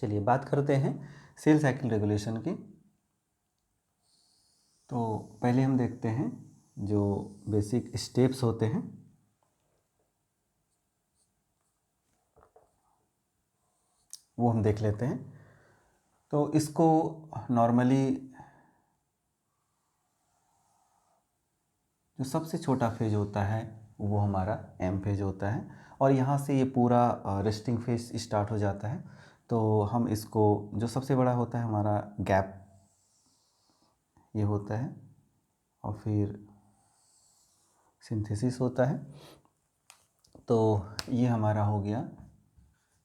चलिए बात करते हैं सेल साइकिल रेगुलेशन की। तो पहले हम देखते हैं जो बेसिक स्टेप्स होते हैं। वो हम देख लेते हैं। तो इसको नॉर्मली जो सबसे छोटा फेज होता है वो हमारा एम फेज होता है, और यहाँ से ये पूरा रेस्टिंग फेज स्टार्ट हो जाता है। तो हम इसको, जो सबसे बड़ा होता है हमारा गैप ये होता है, और फिर सिंथेसिस होता है। तो ये हमारा हो गया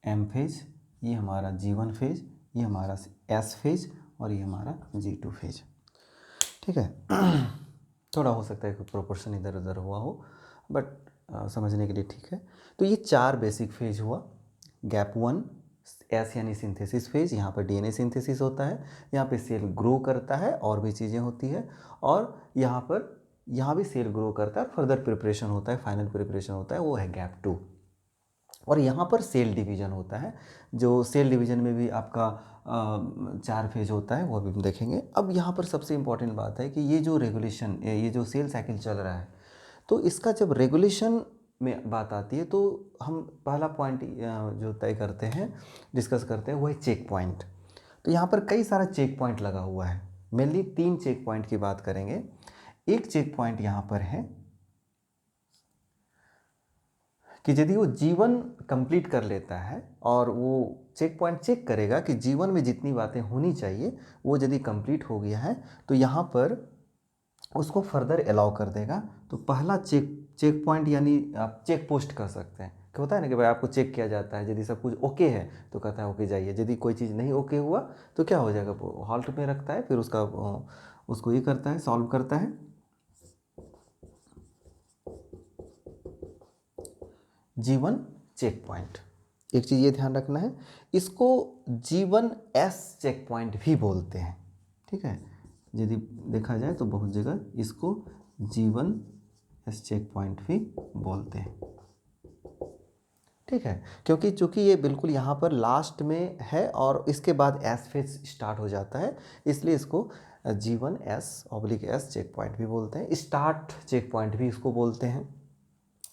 एम फेज, ये हमारा G1 फेज, ये हमारा एस फेज, और ये हमारा G2 फेज। ठीक है। थोड़ा हो सकता है कि प्रोपोर्शन इधर उधर हुआ हो, बट समझने के लिए ठीक है। तो ये 4 बेसिक फेज हुआ। गैप 1 एस यानी सिंथेसिस फेज, यहाँ पर डीएनए सिंथेसिस होता है, यहाँ पे सेल ग्रो करता है और भी चीज़ें होती है, और यहाँ भी सेल ग्रो करता है, फर्दर प्रिपरेशन होता है, फाइनल प्रिपरेशन होता है, वो है गैप 2। और यहाँ पर सेल डिवीज़न होता है, जो सेल डिवीज़न में भी आपका 4 फेज होता है, वो भी हम देखेंगे। अब यहाँ पर सबसे इम्पॉर्टेंट बात है कि ये जो रेगुलेशन, ये जो सेल साइकिल चल रहा है, तो इसका जब रेगुलेशन में बात आती है तो हम पहला पॉइंट जो तय करते हैं, डिस्कस करते हैं, वो है चेक पॉइंट। तो यहाँ पर कई सारा चेक पॉइंट लगा हुआ है। मेनली 3 चेक पॉइंट की बात करेंगे। एक चेक पॉइंट यहाँ पर है कि यदि वो G1 कंप्लीट कर लेता है, और वो चेक पॉइंट चेक करेगा कि G1 में जितनी बातें होनी चाहिए वो यदि कंप्लीट हो गया है, तो यहाँ पर उसको फर्दर अलाउ कर देगा। तो पहला चेक पॉइंट यानी आप चेक पोस्ट कर सकते हैं, कि होता है ना कि भाई आपको चेक किया जाता है, यदि सब कुछ ओके है तो कहता है ओके जाइए, यदि कोई चीज़ नहीं ओके हुआ तो क्या हो जाएगा, हॉल्ट में रखता है, फिर उसको ये करता है, सॉल्व करता है। G1 चेक पॉइंट, एक चीज़ ये ध्यान रखना है, इसको G1S चेक पॉइंट भी बोलते हैं। ठीक है, यदि देखा जाए तो बहुत जगह इसको G1S चेक पॉइंट भी बोलते हैं। ठीक है, क्योंकि चूंकि ये बिल्कुल यहाँ पर लास्ट में है और इसके बाद एस फेज स्टार्ट हो जाता है, इसलिए इसको G1S/S चेक पॉइंट भी बोलते हैं। स्टार्ट चेक पॉइंट भी इसको बोलते हैं,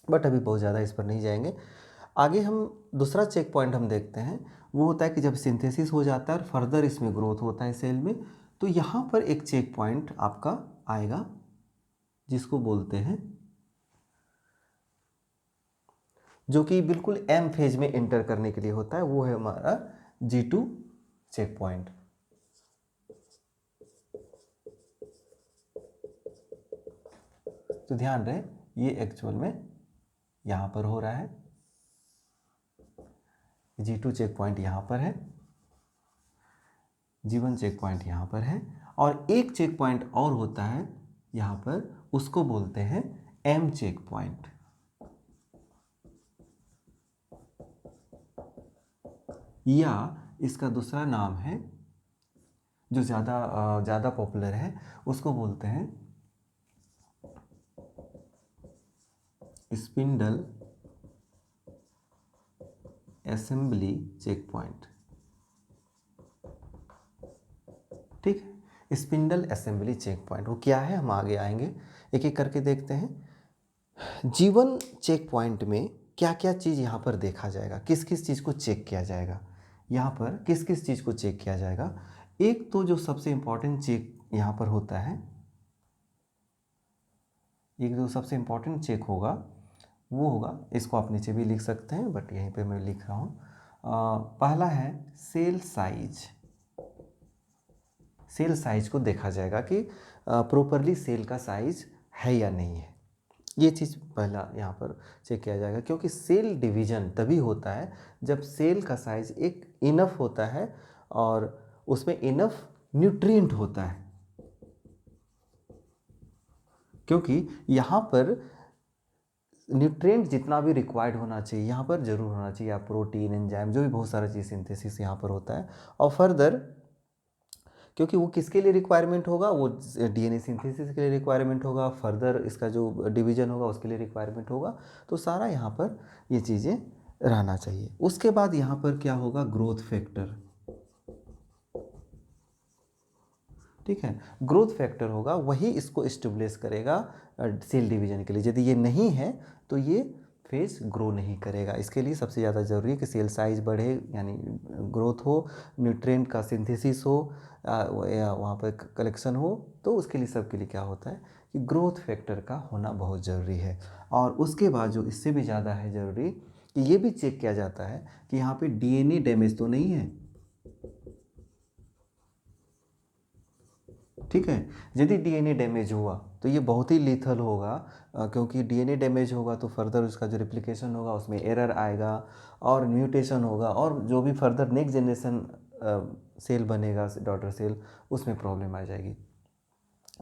बट अभी बहुत ज़्यादा इस पर नहीं जाएंगे। आगे हम दूसरा चेक पॉइंट हम देखते हैं, वो होता है कि जब सिंथेसिस हो जाता है और फर्दर इसमें ग्रोथ होता है सेल में, तो यहाँ पर एक चेक पॉइंट आपका आएगा जिसको बोलते हैं, जो कि बिल्कुल एम फेज में एंटर करने के लिए होता है, वो है हमारा G2 चेक पॉइंट। तो ध्यान रहे, ये एक्चुअल में यहाँ पर हो रहा है, G2 चेक पॉइंट यहाँ पर है, G1 चेक पॉइंट यहाँ पर है, और एक चेक पॉइंट और होता है यहाँ पर, उसको बोलते हैं M चेक पॉइंट। या इसका दूसरा नाम है जो ज़्यादा पॉपुलर है, उसको बोलते हैं स्पिंडल असेंबली चेक पॉइंट। ठीक है, स्पिंडल असेंबली चेक पॉइंट वो क्या है, हम आगे आएंगे, एक एक करके देखते हैं। G1 चेक पॉइंट में क्या क्या चीज़ यहाँ पर देखा जाएगा, किस किस चीज़ को चेक किया जाएगा, यहाँ पर किस किस चीज़ को चेक किया जाएगा। एक तो जो सबसे इम्पॉर्टेंट चेक यहाँ पर होता है, एक जो सबसे इम्पॉर्टेंट चेक होगा वो होगा, इसको आप नीचे भी लिख सकते हैं, बट यहीं पे मैं लिख रहा हूँ। पहला है सेल साइज। सेल साइज को देखा जाएगा कि प्रॉपरली सेल का साइज है या नहीं है, ये चीज़ पहला यहाँ पर चेक किया जाएगा, क्योंकि सेल डिवीज़न तभी होता है जब सेल का साइज एक इनफ होता है और उसमें इनफ न्यूट्रिएंट होता है। क्योंकि यहाँ पर न्यूट्रिएंट जितना भी रिक्वायर्ड होना चाहिए यहाँ पर ज़रूर होना चाहिए, आप प्रोटीन, एंजाइम, जो भी बहुत सारा चीज़ सिंथेसिस यहाँ पर होता है। और फर्दर क्योंकि वो किसके लिए रिक्वायरमेंट होगा, वो डीएनए सिंथेसिस के लिए रिक्वायरमेंट होगा, फर्दर इसका जो डिवीज़न होगा उसके लिए रिक्वायरमेंट होगा। तो सारा यहाँ पर ये चीज़ें रहना चाहिए। उसके बाद यहाँ पर क्या होगा, ग्रोथ फैक्टर। ठीक है। ग्रोथ फैक्टर होगा वही इसको स्टेब्लिश करेगा सेल डिवीजन के लिए। यदि ये नहीं है तो ये फेज ग्रो नहीं करेगा। इसके लिए सबसे ज़्यादा ज़रूरी है कि सेल साइज बढ़े, यानी ग्रोथ हो, न्यूट्रिएंट का सिंथेसिस हो, या वहाँ पर कलेक्शन हो। तो उसके लिए सबके लिए क्या होता है कि ग्रोथ फैक्टर का होना बहुत ज़रूरी है। और उसके बाद जो इससे भी ज़्यादा है ज़रूरी कि ये भी चेक किया जाता है कि यहाँ पे डीएनए डैमेज तो नहीं है, ठीक है। यदि डीएनए डैमेज हुआ तो ये बहुत ही लीथल होगा, क्योंकि डीएनए डैमेज होगा तो फर्दर उसका जो रिप्लिकेशन होगा उसमें एरर आएगा और म्यूटेशन होगा, और जो भी फर्दर नेक्स्ट जनरेशन सेल बनेगा, डॉटर सेल, उसमें प्रॉब्लम आ जाएगी।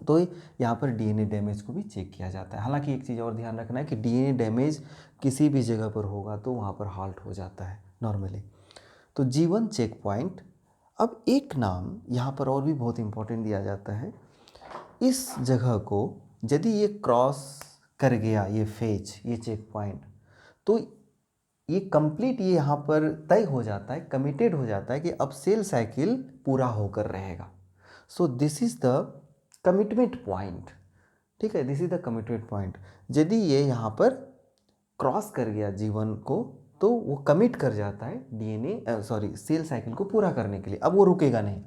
तो यहाँ पर डीएनए डैमेज को भी चेक किया जाता है। हालांकि एक चीज़ और ध्यान रखना है कि डीएनए डैमेज किसी भी जगह पर होगा तो वहाँ पर हाल्ट हो जाता है नॉर्मली। तो G1 चेक पॉइंट। अब एक नाम यहाँ पर और भी बहुत इंपॉर्टेंट दिया जाता है। इस जगह को यदि ये क्रॉस कर गया, ये फेज, ये चेक पॉइंट, तो ये कंप्लीट, ये यहाँ पर तय हो जाता है, कमिटेड हो जाता है कि अब सेल साइकिल पूरा होकर रहेगा। So this is the commitment point, ठीक है। This is the commitment point. यदि ये यहाँ पर क्रॉस कर गया जीवन को तो वो कमिट कर जाता है डीएनए सेल साइकिल को पूरा करने के लिए। अब वो रुकेगा नहीं,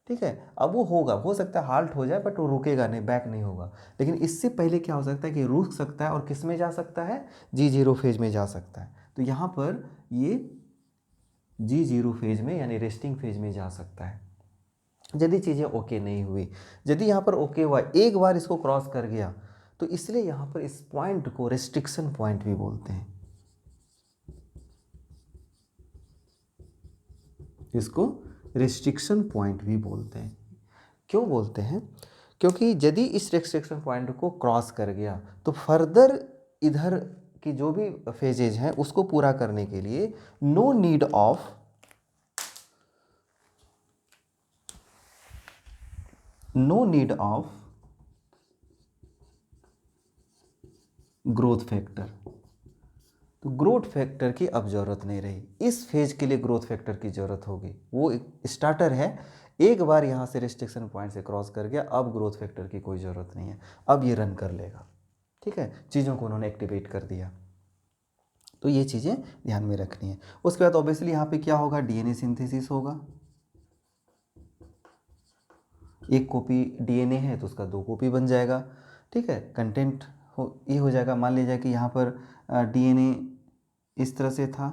ठीक है। अब वो होगा, हो सकता है हाल्ट हो जाए बट वो रुकेगा नहीं, बैक नहीं होगा। लेकिन इससे पहले क्या हो सकता है कि रुक सकता है और किस में जा सकता है, G0 फेज में जा सकता है। तो यहाँ पर ये G0 फेज में यानी रेस्टिंग फेज में जा सकता है यदि चीज़ें ओके नहीं हुई। यदि यहाँ पर ओके हुआ, एक बार इसको क्रॉस कर गया, तो इसलिए यहाँ पर इस पॉइंट को रेस्ट्रिक्शन पॉइंट भी बोलते हैं। इसको रेस्ट्रिक्शन पॉइंट भी बोलते हैं। क्यों बोलते हैं? क्योंकि यदि इस रेस्ट्रिक्शन पॉइंट को क्रॉस कर गया तो फर्दर इधर की जो भी फेजेज हैं उसको पूरा करने के लिए no need of growth factor. तो ग्रोथ फैक्टर की अब ज़रूरत नहीं रही। इस फेज के लिए ग्रोथ फैक्टर की ज़रूरत होगी। वो एक स्टार्टर है, एक बार यहाँ से रिस्ट्रिक्शन पॉइंट से क्रॉस कर गया, अब ग्रोथ फैक्टर की कोई ज़रूरत नहीं है, अब ये रन कर लेगा, ठीक है। चीज़ों को उन्होंने एक्टिवेट कर दिया। तो ये चीज़ें ध्यान में रखनी है। उसके बाद ऑब्वियसली यहाँ पे क्या होगा, डीएनए सिंथेसिस होगा। एक कॉपी डीएनए है तो उसका 2 कॉपी बन जाएगा, ठीक है। कंटेंट ये हो जाएगा। मान लीजिए कि यहाँ पर डीएनए इस तरह से था,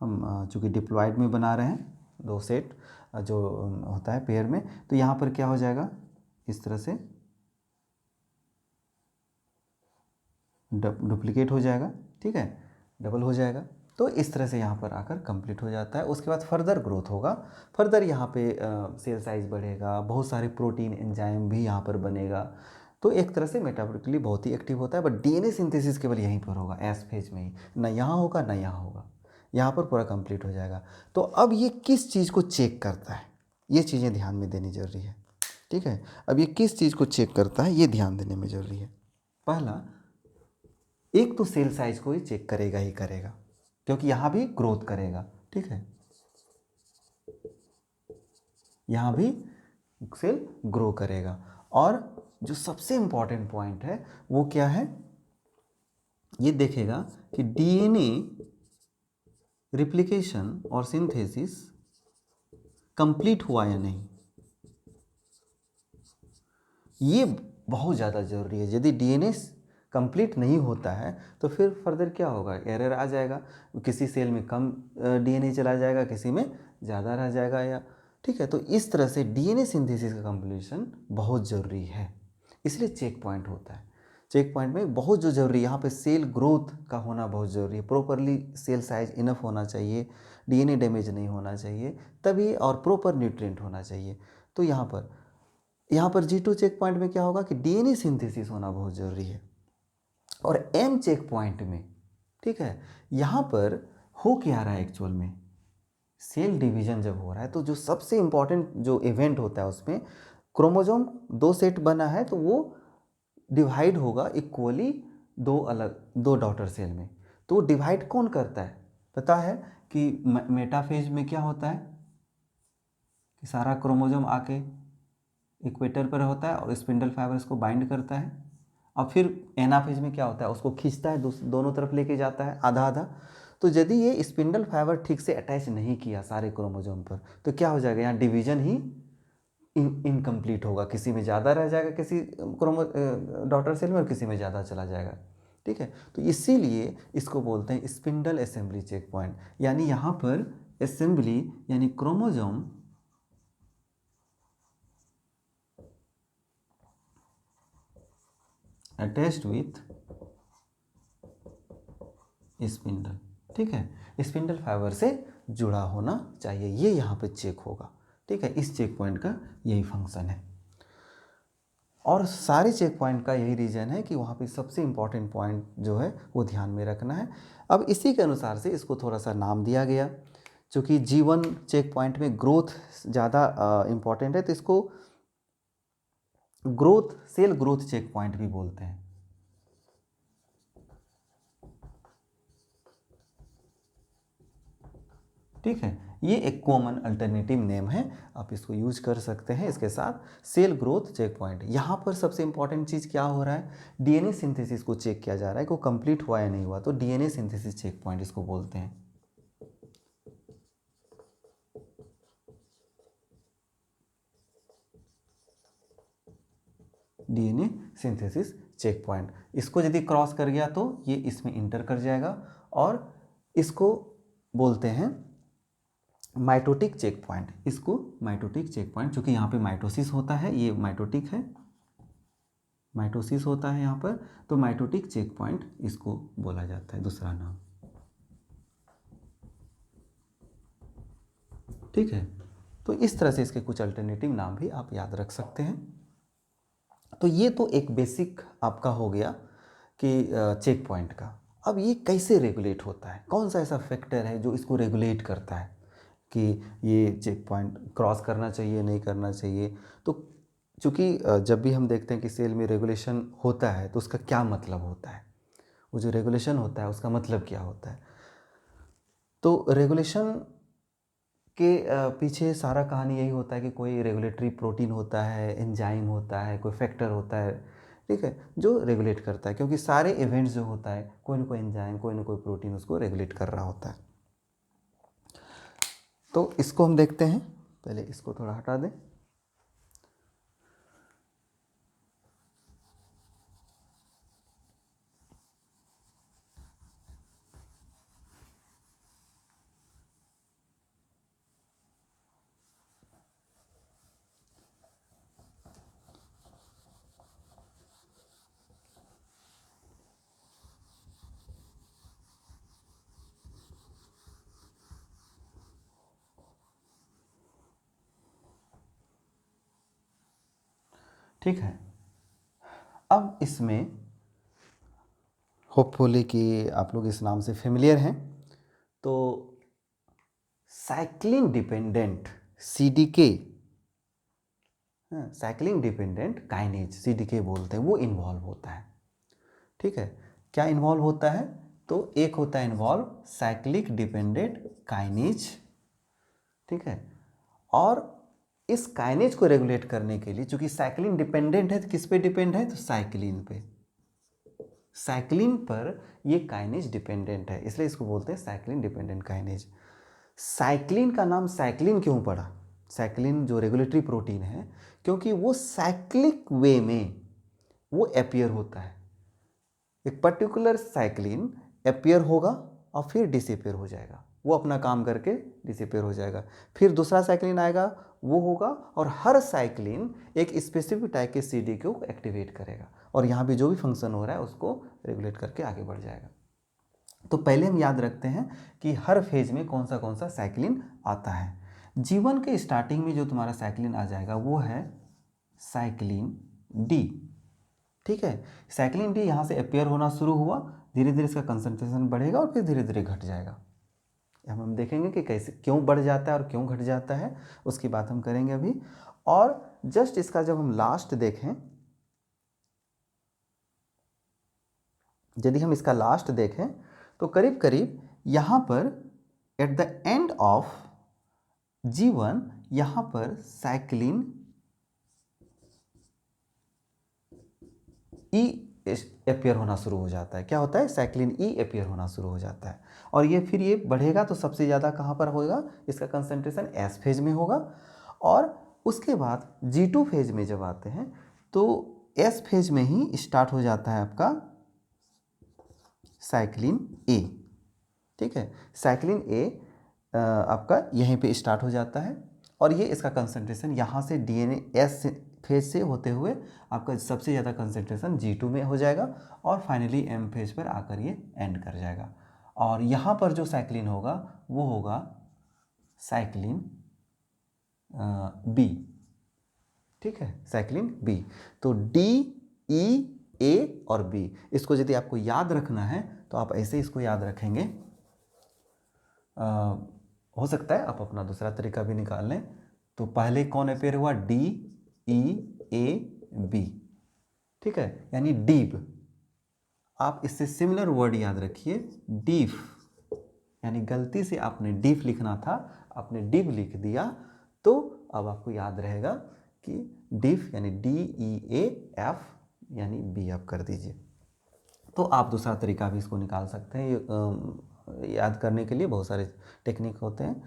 हम चूँकि डिप्लॉयड में बना रहे हैं 2 सेट जो होता है पेयर में, तो यहाँ पर क्या हो जाएगा, इस तरह से डुप्लीकेट हो जाएगा, ठीक है, डबल हो जाएगा। तो इस तरह से यहाँ पर आकर कंप्लीट हो जाता है। उसके बाद फर्दर ग्रोथ होगा, फर्दर यहाँ पे सेल साइज बढ़ेगा, बहुत सारे प्रोटीन एंजाइम भी यहाँ पर बनेगा। तो एक तरह से मेटाबॉलिकली बहुत ही एक्टिव होता है। बट डीएनए सिंथेसिस केवल यहीं पर होगा, एस फेज में ही, ना यहाँ होगा ना यहाँ होगा, यहाँ पर पूरा कंप्लीट हो जाएगा। तो अब ये किस चीज़ को चेक करता है, ये चीज़ें ध्यान में देनी जरूरी है, ठीक है। अब ये किस चीज़ को चेक करता है ये ध्यान देने में जरूरी है। पहला, एक तो सेल साइज को ही चेक करेगा ही करेगा, क्योंकि यहाँ भी ग्रोथ करेगा, ठीक है, यहाँ भी सेल ग्रो करेगा। और जो सबसे इंपॉर्टेंट पॉइंट है वो क्या है, ये देखेगा कि डीएनए रिप्लिकेशन और सिंथेसिस कंप्लीट हुआ या नहीं। ये बहुत ज़्यादा ज़रूरी है। यदि डीएनए कंप्लीट नहीं होता है तो फिर फर्दर क्या होगा, एरर आ जाएगा, किसी सेल में कम डीएनए चला जाएगा, किसी में ज़्यादा रह जाएगा, या ठीक है। तो इस तरह से डीएनए सिंथेसिस का कंप्लीशन बहुत ज़रूरी है, इसलिए चेक पॉइंट होता है। चेक पॉइंट में बहुत जो ज़रूरी है यहाँ पे सेल ग्रोथ का होना बहुत ज़रूरी है। प्रॉपरली सेल साइज इनफ होना चाहिए, डीएनए डैमेज नहीं होना चाहिए तभी, और प्रॉपर न्यूट्रिएंट होना चाहिए। तो यहाँ पर G2 चेक पॉइंट में क्या होगा कि डीएनए सिंथेसिस होना बहुत ज़रूरी है। और M चेक पॉइंट में, ठीक है, यहाँ पर हो क्या रहा है एक्चुअल में, सेल डिवीजन जब हो रहा है तो जो सबसे इंपॉर्टेंट जो इवेंट होता है उसमें क्रोमोसोम 2 सेट बना है तो वो डिवाइड होगा इक्वली 2 डॉटर सेल में। तो डिवाइड कौन करता है, पता है कि मेटाफेज में क्या होता है कि सारा क्रोमोसोम आके इक्वेटर पर होता है और स्पिंडल फाइबर इसको बाइंड करता है, और फिर एनाफेज में क्या होता है, उसको खींचता है, दोनों तरफ लेके जाता है आधा आधा। तो यदि ये स्पिंडल फाइबर ठीक से अटैच नहीं किया सारे क्रोमोसोम पर, तो क्या हो जाएगा, यहाँ डिवीजन ही इनकम्प्लीट होगा, किसी में ज़्यादा रह जाएगा, किसी डॉटर सेल में, और किसी में ज़्यादा चला जाएगा। ठीक है, तो इसीलिए इसको बोलते हैं स्पिंडल असेंबली चेक पॉइंट। यानी यहाँ पर असेंबली यानी क्रोमोसोम अटैच्ड विथ स्पिंडल। ठीक है, स्पिंडल फाइबर से जुड़ा होना चाहिए, ये यहाँ पे चेक होगा। ठीक है, इस चेक पॉइंट का यही फंक्शन है, और सारे चेक पॉइंट का यही रीज़न है कि वहाँ पे सबसे इम्पॉर्टेंट पॉइंट जो है वो ध्यान में रखना है। अब इसी के अनुसार से इसको थोड़ा सा नाम दिया गया, क्योंकि G1 चेक पॉइंट में ग्रोथ ज़्यादा इम्पॉर्टेंट है, तो इसको growth cell growth check point भी बोलते हैं। ठीक है, ये एक कॉमन अल्टरनेटिव नेम है, आप इसको यूज कर सकते हैं इसके साथ, सेल ग्रोथ चेक पॉइंट। यहाँ पर सबसे इंपॉर्टेंट चीज़ क्या हो रहा है, डीएनए सिंथेसिस को चेक किया जा रहा है कि वो कंप्लीट हुआ या नहीं हुआ, तो डीएनए सिंथेसिस चेक पॉइंट इसको बोलते हैं। डीएनए सिंथेसिस चेक पॉइंट, इसको यदि क्रॉस कर गया तो ये इसमें इंटर कर जाएगा, और इसको बोलते हैं माइटोटिक चेक पॉइंट। इसको माइटोटिक चेक पॉइंट, क्योंकि यहाँ पे माइटोसिस होता है, ये माइटोटिक है, माइटोसिस होता है यहाँ पर, तो माइटोटिक चेक पॉइंट इसको बोला जाता है, दूसरा नाम। ठीक है, तो इस तरह से इसके कुछ अल्टरनेटिव नाम भी आप याद रख सकते हैं। तो ये तो एक बेसिक आपका हो गया कि चेक पॉइंट का। अब ये कैसे रेगुलेट होता है, कौन सा ऐसा फैक्टर है जो इसको रेगुलेट करता है कि ये चेक पॉइंट क्रॉस करना चाहिए नहीं करना चाहिए। तो चूँकि जब भी हम देखते हैं कि सेल में रेगुलेशन होता है तो उसका क्या मतलब होता है, वो जो रेगुलेशन होता है उसका मतलब क्या होता है। तो रेगुलेशन के पीछे सारा कहानी यही होता है कि कोई रेगुलेटरी प्रोटीन होता है, एंजाइम होता है, कोई फैक्टर होता है, ठीक है, जो रेगुलेट करता है, क्योंकि सारे इवेंट्स जो होता है कोई ना कोई एंजाइम कोई ना कोई प्रोटीन उसको रेगुलेट कर रहा होता है। तो इसको हम देखते हैं, पहले इसको थोड़ा हटा दें। ठीक है, अब इसमें होपफुली कि आप लोग इस नाम से फेमिलियर हैं। तो cyclin dependent CDK, cyclin dependent kinase CDK बोलते हैं, वो इन्वॉल्व होता है। ठीक है, क्या इन्वॉल्व होता है, तो एक होता है इन्वॉल्व साइक्लिक डिपेंडेंट काइनेज। ठीक है, और इस काइनेज को रेगुलेट करने के लिए, चूंकि साइक्लिन डिपेंडेंट है तो किस पे डिपेंड है, तो साइक्लिन पे, साइक्लिन पर ये काइनेज डिपेंडेंट है, इसलिए इसको बोलते हैं साइक्लिन डिपेंडेंट काइनेज। साइक्लिन का नाम साइक्लिन क्यों पड़ा, साइक्लिन जो रेगुलेटरी प्रोटीन है, क्योंकि वो साइक्लिक वे में वो अपीयर होता है। एक पर्टिकुलर साइक्लिन अपीयर होगा और फिर डिसअपीयर हो जाएगा, वो अपना काम करके डिसअपीयर हो जाएगा, फिर दूसरा साइक्लिन आएगा वो होगा, और हर साइक्लिन एक स्पेसिफिक टाइप के सीडी को एक्टिवेट करेगा, और यहाँ भी जो भी फंक्शन हो रहा है उसको रेगुलेट करके आगे बढ़ जाएगा। तो पहले हम याद रखते हैं कि हर फेज में कौन सा साइक्लिन आता है। जीवन के स्टार्टिंग में जो तुम्हारा साइक्लिन आ जाएगा वो है साइक्लिन डी। ठीक है, साइक्लिन डी यहाँ से अपीयर होना शुरू हुआ, धीरे धीरे इसका कंसंट्रेशन बढ़ेगा और फिर धीरे धीरे घट जाएगा। हम देखेंगे कि कैसे क्यों बढ़ जाता है और क्यों घट जाता है, उसकी बात हम करेंगे अभी। और जस्ट इसका जब हम लास्ट देखें, यदि हम इसका लास्ट देखें तो करीब करीब यहाँ पर at the end of G1 यहाँ पर साइक्लिन ई अपियर होना शुरू हो जाता है। क्या होता है? साइक्लिन ई अपियर होना शुरू हो जाता है। और ये फिर ये बढ़ेगा तो सबसे ज़्यादा कहाँ पर होगा? इसका कंसंट्रेशन एस फेज में होगा। और उसके बाद G2 फेज में जब आते हैं तो एस फेज में ही स्टार्ट हो जाता है आपका साइक्लिन ए। ठीक है, साइक्लिन ए आपका यहीं पे स्टार्ट हो जाता है और ये इसका कंसंट्रेशन यहाँ से DNA एस फेज से होते हुए आपका सबसे ज़्यादा कंसंट्रेशन G2 में हो जाएगा और फाइनली M फेज पर आकर ये एंड कर जाएगा। और यहाँ पर जो साइक्लिन होगा वो होगा साइक्लिन बी। ठीक है, साइक्लिन बी। तो डी, ई, ए और बी, इसको यदि आपको याद रखना है तो आप ऐसे इसको याद रखेंगे। हो सकता है आप अपना दूसरा तरीका भी निकाल लें। तो पहले कौन अपेयर हुआ? डी, ई, ए, बी। ठीक है, यानी डीप। आप इससे सिमिलर वर्ड याद रखिए, डीप। यानी गलती से आपने डीप लिखना था, आपने डीप लिख दिया, तो अब आपको याद रहेगा कि डीप यानी डी, ई, ए, एफ यानी बी आप कर दीजिए। तो आप दूसरा तरीका भी इसको निकाल सकते हैं। याद करने के लिए बहुत सारे टेक्निक होते हैं,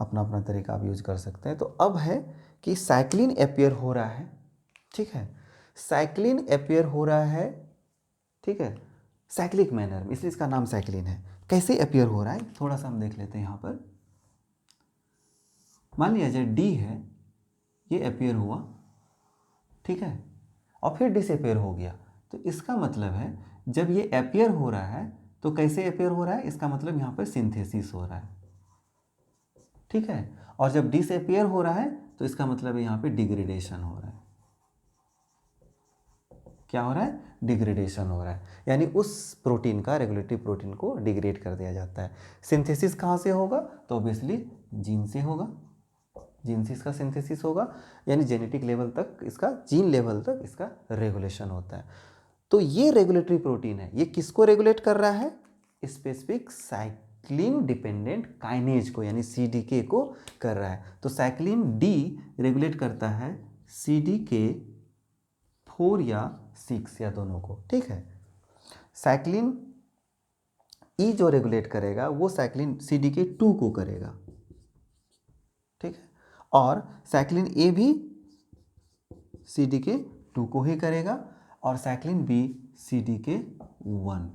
अपना अपना तरीका आप यूज कर सकते हैं। तो अब है कि साइक्लिन अपियर हो रहा है। ठीक है, साइक्लिन अपियर हो रहा है। ठीक है, साइक्लिक मैनर में, इसलिए इसका नाम साइक्लिन है। कैसे अपियर हो रहा है थोड़ा सा हम देख लेते हैं। यहाँ पर मान लिया जाए डी है, ये अपियर हुआ, ठीक है, और फिर डिसअपियर हो गया। तो इसका मतलब है जब ये अपियर हो रहा है तो कैसे अपियर हो रहा है? इसका मतलब यहाँ पर सिंथेसिस हो रहा है। ठीक है, और जब डिसअपियर हो रहा है तो इसका मतलब है यहाँ पे डिग्रेडेशन हो रहा है। क्या हो रहा है? डिग्रेडेशन हो रहा है, यानी उस प्रोटीन का, रेगुलेटरी प्रोटीन को डिग्रेड कर दिया जाता है। सिंथेसिस कहाँ से होगा? तो ऑब्वियसली जीन से होगा, जीन से इसका सिंथेसिस होगा, यानी जेनेटिक लेवल तक इसका, जीन लेवल तक इसका रेगुलेशन होता है। तो ये रेगुलेटरी प्रोटीन है, ये किसको रेगुलेट कर रहा है? स्पेसिफिक साइक्लिन डिपेंडेंट काइनेज को, यानी CDK को कर रहा है। तो साइक्लिन डी रेगुलेट करता है CDK 4 या 6 या दोनों को। ठीक है, साइक्लिन ई जो रेगुलेट करेगा वो साइक्लिन CDK 2 को करेगा। ठीक है, और साइक्लिन ए भी CDK 2 को ही करेगा और साइक्लिन बी CDK 1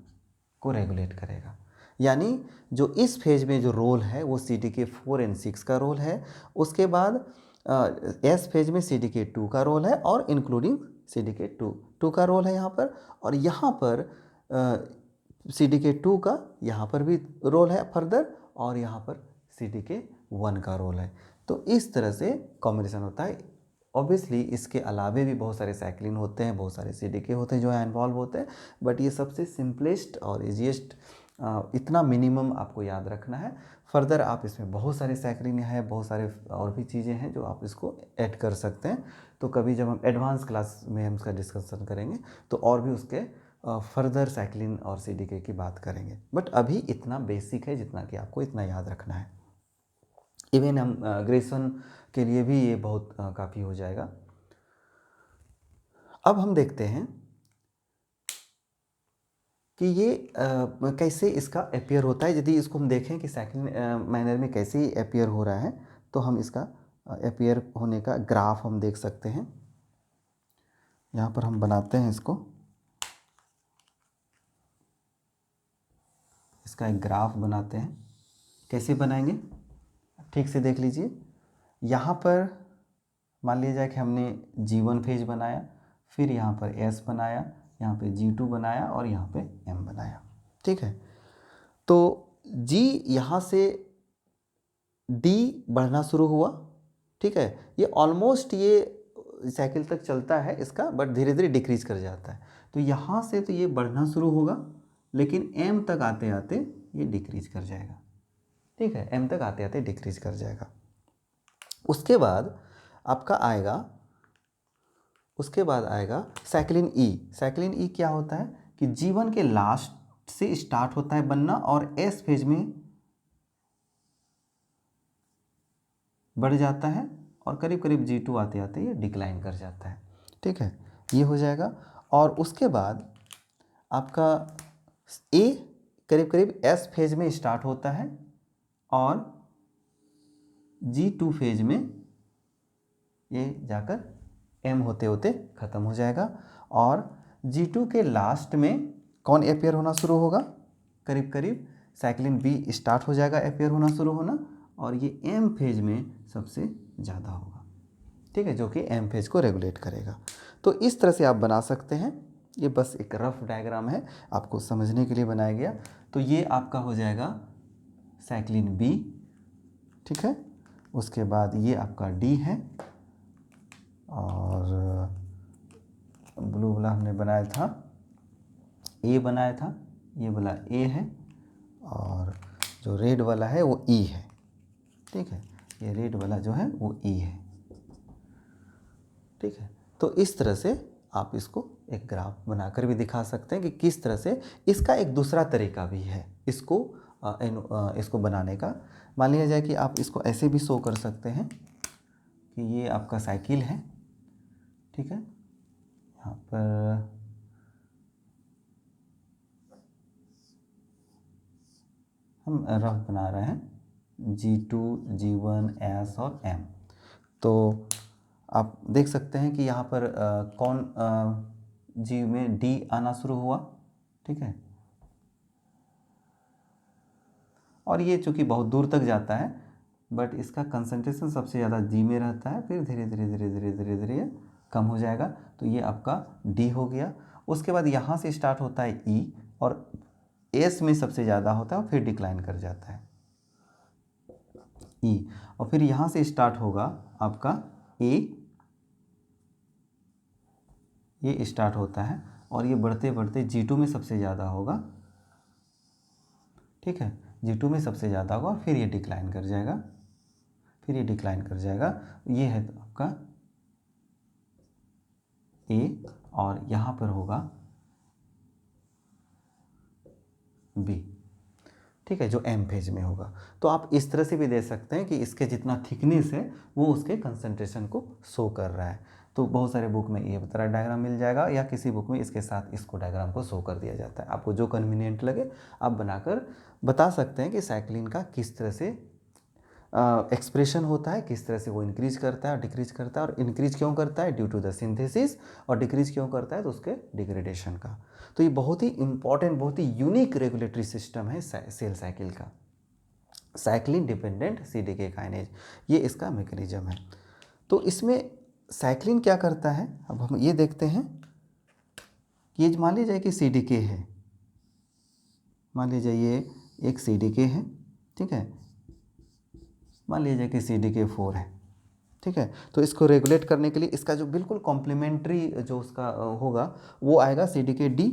को रेगुलेट करेगा। यानी जो इस फेज में जो रोल है वो CDK 4 एंड 6 का रोल है। उसके बाद एस फेज में CDK 2 का रोल है और इंक्लूडिंग CDK 2 का रोल है यहाँ पर। और यहाँ पर CDK 2 का यहाँ पर भी रोल है फर्दर, और यहाँ पर CDK 1 का रोल है। तो इस तरह से कॉम्बिनेशन होता है। ऑब्वियसली इसके अलावे भी बहुत सारे साइक्लिन होते हैं, बहुत सारे CDK होते हैं जो इन्वॉल्व होते हैं, बट ये सबसे सिंपलेस्ट और ईजीएस्ट, इतना मिनिमम आपको याद रखना है। फर्दर आप इसमें बहुत सारे साइक्लिन है, बहुत सारे और भी चीज़ें हैं जो आप इसको ऐड कर सकते हैं। तो कभी जब हम एडवांस क्लास में हम इसका डिस्कशन करेंगे तो और भी उसके फर्दर साइक्लिन और CDK की बात करेंगे, बट अभी इतना बेसिक है जितना कि आपको इतना याद रखना है। इवन हम ग्रेजुएशन के लिए भी ये बहुत काफ़ी हो जाएगा। अब हम देखते हैं कि ये कैसे इसका अपियर होता है। यदि इसको हम देखें कि साइक्लिन मैनर में कैसे अपियर हो रहा है तो हम इसका अपियर होने का ग्राफ हम देख सकते हैं। यहाँ पर हम बनाते हैं इसको, इसका एक ग्राफ बनाते हैं। कैसे बनाएंगे ठीक से देख लीजिए। यहाँ पर मान लिया जाए कि हमने G1 फेज बनाया, फिर यहाँ पर S बनाया, यहाँ पे G2 बनाया और यहाँ पे M बनाया। ठीक है, तो G यहाँ से D बढ़ना शुरू हुआ। ठीक है, ये ऑलमोस्ट ये साइकिल तक चलता है इसका, बट धीरे धीरे डिक्रीज कर जाता है। तो यहाँ से तो ये बढ़ना शुरू होगा, लेकिन M तक आते आते ये डिक्रीज कर जाएगा। ठीक है, M तक आते आते डिक्रीज कर जाएगा। उसके बाद आपका आएगा, उसके बाद आएगा साइक्लिन ई। साइक्लिन ई क्या होता है कि G1 के लास्ट से स्टार्ट होता है बनना और S फेज में बढ़ जाता है और करीब करीब G2 आते आते ये डिक्लाइन कर जाता है। ठीक है, ये हो जाएगा। और उसके बाद आपका ए करीब करीब एस फेज में स्टार्ट होता है और G2 फेज में ये जाकर M होते होते ख़त्म हो जाएगा। और G2 के लास्ट में कौन अपेयर होना शुरू होगा, करीब करीब साइक्लिन B स्टार्ट हो जाएगा अपेयर होना शुरू होना, और ये M फेज में सबसे ज़्यादा होगा, ठीक है, जो कि M फेज को रेगुलेट करेगा। तो इस तरह से आप बना सकते हैं। ये बस एक रफ डायग्राम है, आपको समझने के लिए बनाया गया। तो ये आपका हो जाएगा साइक्लिन B, ठीक है। उसके बाद ये आपका D है, और ब्लू वाला हमने बनाया था, A बनाया था, ये वाला A है, और जो रेड वाला है वो E है, ठीक है। ये रेड वाला जो है वो E है, ठीक है। तो इस तरह से आप इसको एक ग्राफ बनाकर भी दिखा सकते हैं कि किस तरह से। इसका एक दूसरा तरीका भी है इसको बनाने का। मान लिया जाए कि आप इसको ऐसे भी शो कर सकते हैं कि ये आपका साइकिल है, ठीक है। यहाँ पर हम रफ बना रहे हैं G2, G1, S और M। तो आप देख सकते हैं कि यहाँ पर कौन G में D आना शुरू हुआ, ठीक है। और ये चूँकि बहुत दूर तक जाता है, बट इसका कंसंट्रेशन सबसे ज़्यादा G में रहता है, फिर धीरे धीरे धीरे धीरे धीरे धीरे कम हो जाएगा। तो ये आपका D हो गया। उसके बाद यहाँ से स्टार्ट होता है E, और S में सबसे ज़्यादा होता है और फिर डिक्लाइन कर जाता है E, और फिर यहाँ से स्टार्ट होगा आपका A, ये स्टार्ट होता है और ये बढ़ते बढ़ते G2 में सबसे ज़्यादा होगा, ठीक है। G2 में सबसे ज़्यादा होगा और फिर ये डिक्लाइन कर जाएगा, फिर ये डिक्लाइन कर जाएगा। ये है आपका A, और यहाँ पर होगा B, ठीक है, जो M फेज में होगा। तो आप इस तरह से भी दे सकते हैं कि इसके जितना थिकनेस है वो उसके कंसंट्रेशन को शो कर रहा है। तो बहुत सारे बुक में ये तरह डायग्राम मिल जाएगा, या किसी बुक में इसके साथ इसको डायग्राम को शो कर दिया जाता है। आपको जो कन्वीनियंट लगे आप बनाकर बता सकते हैं कि साइक्लिन का किस तरह से एक्सप्रेशन होता है, किस तरह से वो इंक्रीज करता है और डिक्रीज करता है, और इंक्रीज क्यों करता है ड्यू टू द सिंथेसिस, और डिक्रीज क्यों करता है तो उसके डिग्रेडेशन का। तो ये बहुत ही इंपॉर्टेंट, बहुत ही यूनिक रेगुलेटरी सिस्टम है सेल साइकिल का, साइक्लिन डिपेंडेंट CDK काइनेज, ये इसका मैकेनिज्म है। तो इसमें साइक्लिन क्या करता है, अब हम ये देखते हैं कि ये मान लीजिए कि CDK है, मान लीजिए ये एक CDK है, ठीक है। मान लीजिए कि CDK4 है, ठीक है। तो इसको रेगुलेट करने के लिए इसका जो बिल्कुल कॉम्प्लीमेंट्री जो उसका होगा वो आएगा CDKD,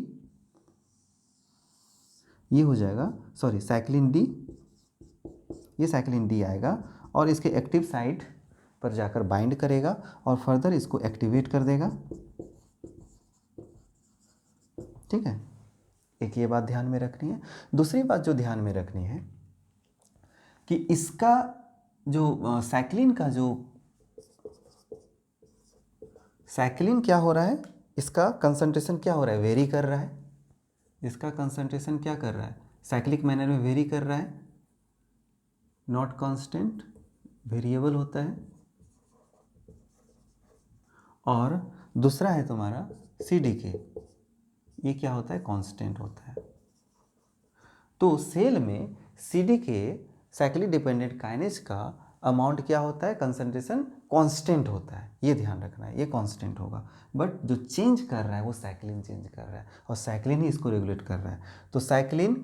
ये हो जाएगा, सॉरी साइक्लिन D, ये साइक्लिन D आएगा और इसके एक्टिव साइट पर जाकर बाइंड करेगा और फर्दर इसको एक्टिवेट कर देगा, ठीक है। एक ये बात ध्यान में रखनी है। दूसरी बात जो ध्यान में रखनी है कि इसका जो साइक्लिन का जो साइक्लिन क्या हो रहा है, इसका कंसंट्रेशन क्या हो रहा है, वेरी कर रहा है। इसका कंसंट्रेशन क्या कर रहा है, साइक्लिक मैनर में वेरी कर रहा है, नॉट कांस्टेंट, वेरिएबल होता है। और दूसरा है तुम्हारा CDK, ये क्या होता है, कांस्टेंट होता है। तो सेल में CDK साइक्लिक डिपेंडेंट काइनेज का अमाउंट क्या होता है, कंसंट्रेशन कांस्टेंट होता है, ये ध्यान रखना है, ये कांस्टेंट होगा। बट जो चेंज कर रहा है वो साइक्लिन चेंज कर रहा है, और साइक्लिन ही इसको रेगुलेट कर रहा है। तो साइक्लिन,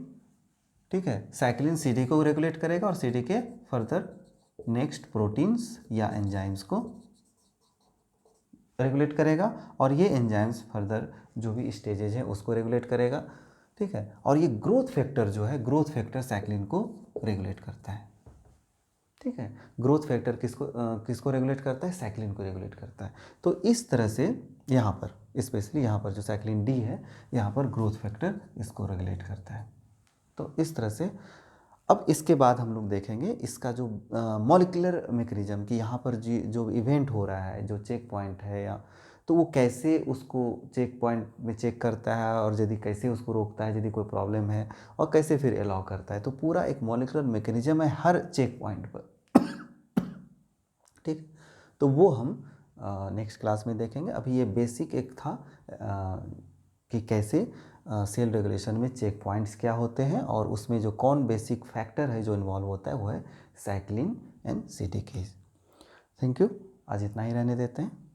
ठीक है, साइक्लिन CDK को रेगुलेट करेगा और CDK फर्दर नेक्स्ट प्रोटीन्स या एंजाइम्स को रेगुलेट करेगा, और ये एंजाइम्स फर्दर जो भी स्टेजेज हैं उसको रेगुलेट करेगा, ठीक है। और ये ग्रोथ फैक्टर जो है, ग्रोथ फैक्टर साइक्लिन को रेगुलेट करता है, ठीक है। ग्रोथ फैक्टर किसको रेगुलेट करता है, साइक्लिन को रेगुलेट करता है। तो इस तरह से यहाँ पर स्पेशली यहाँ पर जो साइक्लिन D है, यहाँ पर ग्रोथ फैक्टर इसको रेगुलेट करता है। तो इस तरह से अब इसके बाद हम लोग देखेंगे इसका जो मॉलिक्यूलर मैकेनिज्म कि यहाँ पर जो इवेंट हो रहा है, जो चेक पॉइंट है या तो वो कैसे उसको चेक पॉइंट में चेक करता है और यदि कैसे उसको रोकता है यदि कोई प्रॉब्लम है, और कैसे फिर अलाउ करता है। तो पूरा एक मॉलिक्यूलर मैकेनिज्म है हर चेक पॉइंट पर। ठीक, तो वो हम नेक्स्ट क्लास में देखेंगे। अभी ये बेसिक एक था कि कैसे सेल रेगुलेशन में चेक पॉइंट्स क्या होते हैं, और उसमें जो कौन बेसिक फैक्टर है जो इन्वॉल्व होता है वो है साइक्लिन एंड सिटिकेज। थैंक यू, आज इतना ही रहने देते हैं।